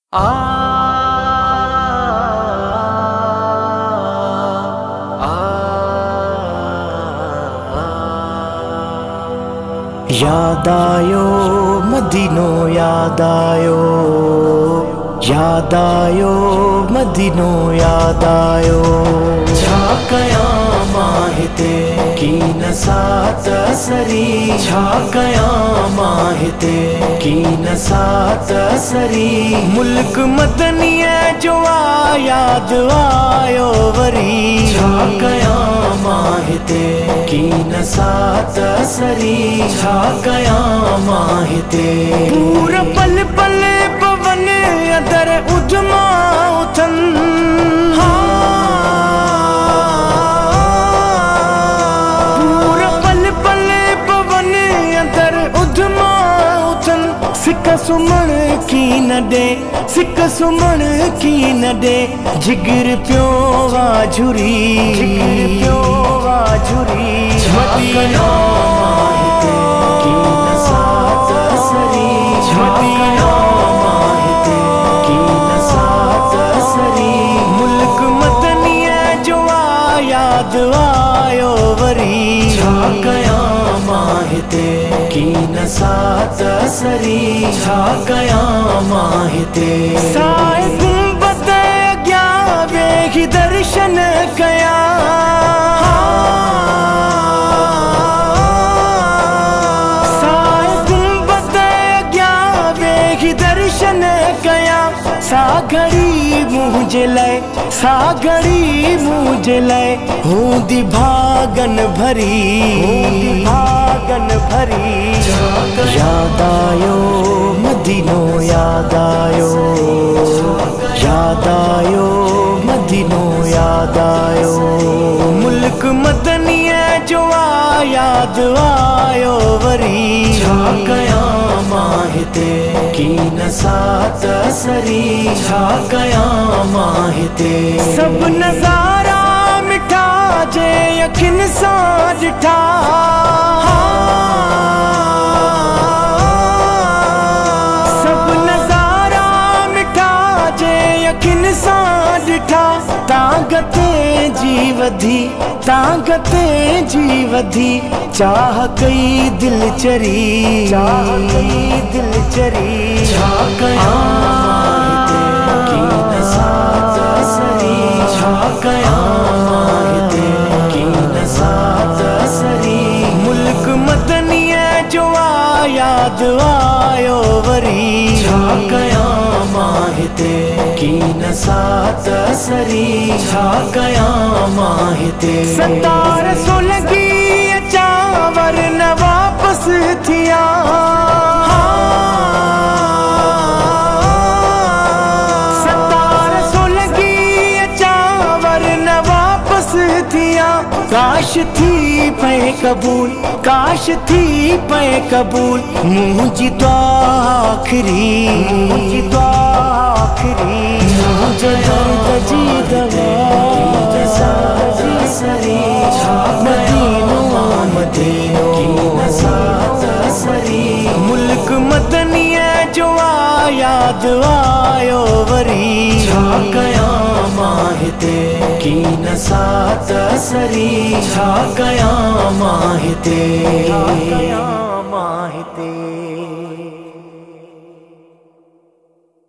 याद आयो मदीनो याद आयो, याद आयो मदीनो याद आयो। छा कया माहिते की नसात सरी, छा कया माहिते की नसात सरी। मुल्क मदनीअ जो आ याद आयो वरी, छा कया माहिते की नसात सरी, छा कया माहिते। पूरा पल पल पवन अदर उजमा उथन, पूरा पल पल पवन अदर उजमा उथन। सिक सुमण की न दे, सिक सुमण की न दे। जिगर पियो वाझुरी, जिगर पियो वाझुरी। मदीनो माहिते की नसात सरी, मदीनो माहिते की नसात सरी। मुल्क मदनीअ जो आ याद आयो वरी, छा कया माहिते की नसात सरी, छा कया माहिते। साए गुंबद अग्या वेही दर्शन कया, साए गुंबद अग्या वेही दर्शन कया। सागरी मुझे लय, सागरी मुझे लय। हूंदी भागन भरी, हूंदी भागन भरी। याद आयो मदीनो याद आयो, याद आयो मदीनो याद आयो। मुल्क मदनीअ जो आ याद आयो वरी, छा कया माहिते की नसात सरी, छा कया माहिते। सब नजारा मिठा जे अखिन सां ॾिठा, सब नजारा मिठा जे अखिन सां ॾिठा। ताकते जी वधी, ताकते जी वधी। चाह कई दिल चरी, चाह कई दिल चरी। छा कया माहिते की नसात सरी, छा कया माहिते की नसात सरी। मुल्क मदनीअ जो आ याद आयो वरी, छा कया माहिते की नसात सरी, छा कया माहिते। सतार सोलगी चावर न वापस थिया, सतार सोलगी चावर न वापस थिया। काश थी पे कबूल, काश थी पे कबूल। मुझी दुआ आखिरी, मुझी दुआ आखिरी। मुझे दर्द जी दवा सरी, मदीनो मदीनो की नसात सरी। मुल्क मदनीअ जो आ याद आयो वरी, छा कया माहिते की नसात सरी, छा कया माहिते, छा कया माहिते।